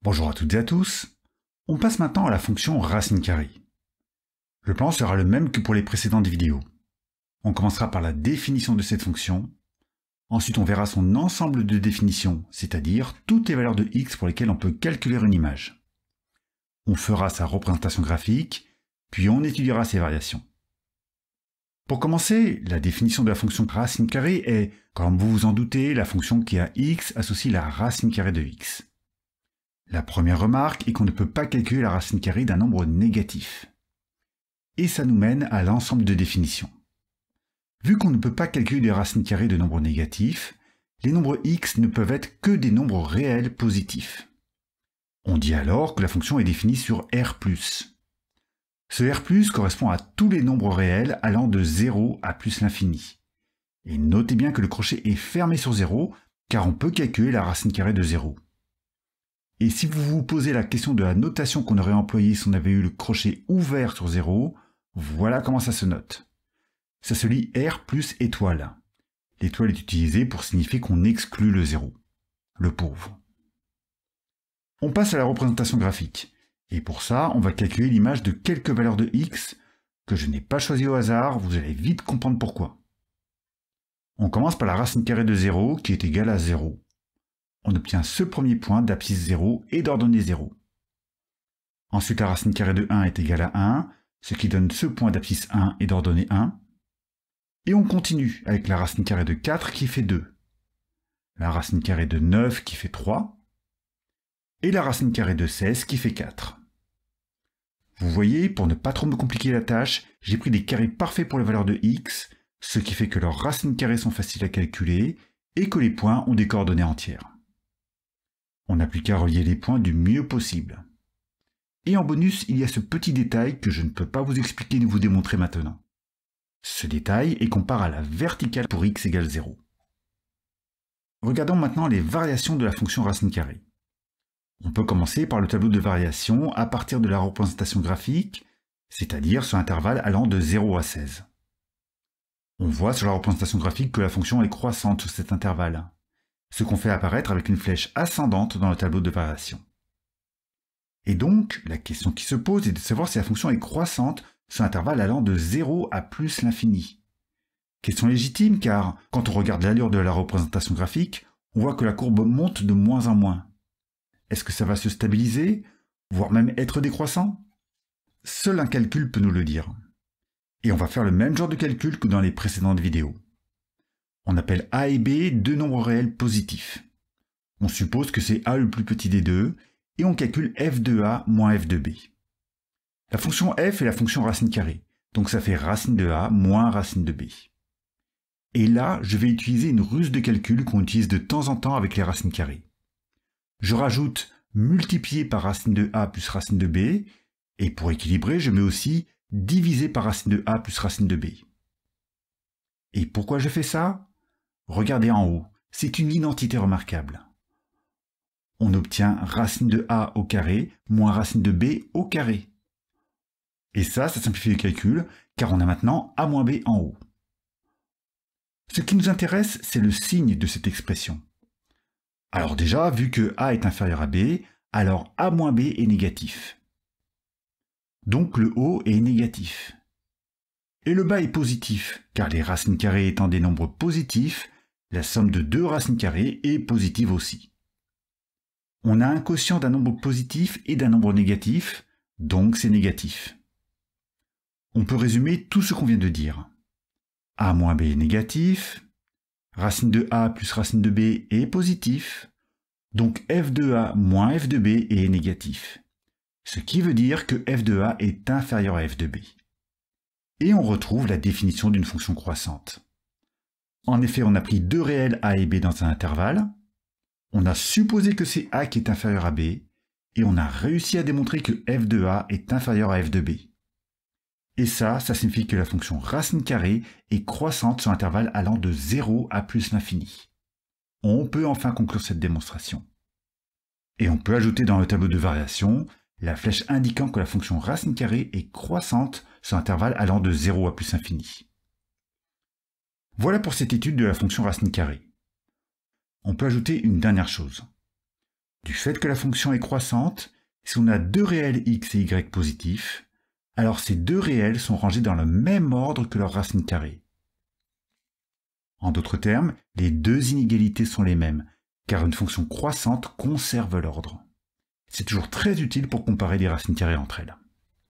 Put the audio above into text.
Bonjour à toutes et à tous. On passe maintenant à la fonction racine carrée. Le plan sera le même que pour les précédentes vidéos. On commencera par la définition de cette fonction. Ensuite, on verra son ensemble de définitions, c'est-à-dire toutes les valeurs de x pour lesquelles on peut calculer une image. On fera sa représentation graphique, puis on étudiera ses variations. Pour commencer, la définition de la fonction racine carrée est, comme vous vous en doutez, la fonction qui à x associe la racine carrée de x. La première remarque est qu'on ne peut pas calculer la racine carrée d'un nombre négatif. Et ça nous mène à l'ensemble de définitions. Vu qu'on ne peut pas calculer des racines carrées de nombres négatifs, les nombres x ne peuvent être que des nombres réels positifs. On dit alors que la fonction est définie sur R+. Ce R+, correspond à tous les nombres réels allant de 0 à plus l'infini. Et notez bien que le crochet est fermé sur 0, car on peut calculer la racine carrée de 0. Et si vous vous posez la question de la notation qu'on aurait employée si on avait eu le crochet ouvert sur 0, voilà comment ça se note. Ça se lit R plus étoile. L'étoile est utilisée pour signifier qu'on exclut le 0. Le pauvre. On passe à la représentation graphique. Et pour ça, on va calculer l'image de quelques valeurs de x que je n'ai pas choisies au hasard, vous allez vite comprendre pourquoi. On commence par la racine carrée de 0 qui est égale à 0. On obtient ce premier point d'abscisse 0 et d'ordonnée 0. Ensuite, la racine carrée de 1 est égale à 1, ce qui donne ce point d'abscisse 1 et d'ordonnée 1. Et on continue avec la racine carrée de 4 qui fait 2, la racine carrée de 9 qui fait 3, et la racine carrée de 16 qui fait 4. Vous voyez, pour ne pas trop me compliquer la tâche, j'ai pris des carrés parfaits pour les valeurs de x, ce qui fait que leurs racines carrées sont faciles à calculer et que les points ont des coordonnées entières. On n'a plus qu'à relier les points du mieux possible. Et en bonus, il y a ce petit détail que je ne peux pas vous expliquer ni vous démontrer maintenant. Ce détail est qu'on part à la verticale pour x égale 0. Regardons maintenant les variations de la fonction racine carrée. On peut commencer par le tableau de variation à partir de la représentation graphique, c'est-à-dire sur l'intervalle allant de 0 à 16. On voit sur la représentation graphique que la fonction est croissante sur cet intervalle, ce qu'on fait apparaître avec une flèche ascendante dans le tableau de variation. Et donc, la question qui se pose est de savoir si la fonction est croissante sur l'intervalle allant de 0 à plus l'infini. Question légitime car, quand on regarde l'allure de la représentation graphique, on voit que la courbe monte de moins en moins. Est-ce que ça va se stabiliser, voire même être décroissant? Seul un calcul peut nous le dire. Et on va faire le même genre de calcul que dans les précédentes vidéos. On appelle a et b deux nombres réels positifs. On suppose que c'est a le plus petit des deux, et on calcule f de a moins f de b. La fonction f est la fonction racine carrée, donc ça fait racine de a moins racine de b. Et là, je vais utiliser une ruse de calcul qu'on utilise de temps en temps avec les racines carrées. Je rajoute multiplié par racine de a plus racine de b, et pour équilibrer, je mets aussi divisé par racine de a plus racine de b. Et pourquoi je fais ça? Regardez en haut, c'est une identité remarquable. On obtient racine de a au carré moins racine de b au carré. Et ça simplifie le calcul, car on a maintenant a moins b en haut. Ce qui nous intéresse, c'est le signe de cette expression. Alors déjà, vu que a est inférieur à b, alors a moins b est négatif. Donc le haut est négatif. Et le bas est positif, car les racines carrées étant des nombres positifs, la somme de deux racines carrées est positive aussi. On a un quotient d'un nombre positif et d'un nombre négatif, donc c'est négatif. On peut résumer tout ce qu'on vient de dire. A moins b est négatif, racine de a plus racine de b est positif, donc f de a moins f de b est négatif. Ce qui veut dire que f de a est inférieur à f de b. Et on retrouve la définition d'une fonction croissante. En effet, on a pris deux réels a et b dans un intervalle, on a supposé que c'est a qui est inférieur à b, et on a réussi à démontrer que f de a est inférieur à f de b. Et ça signifie que la fonction racine carrée est croissante sur l'intervalle allant de 0 à plus l'infini. On peut enfin conclure cette démonstration. Et on peut ajouter dans le tableau de variation la flèche indiquant que la fonction racine carrée est croissante sur l'intervalle allant de 0 à plus infini. Voilà pour cette étude de la fonction racine carrée. On peut ajouter une dernière chose. Du fait que la fonction est croissante, si on a deux réels x et y positifs, alors ces deux réels sont rangés dans le même ordre que leur racine carrée. En d'autres termes, les deux inégalités sont les mêmes, car une fonction croissante conserve l'ordre. C'est toujours très utile pour comparer des racines carrées entre elles.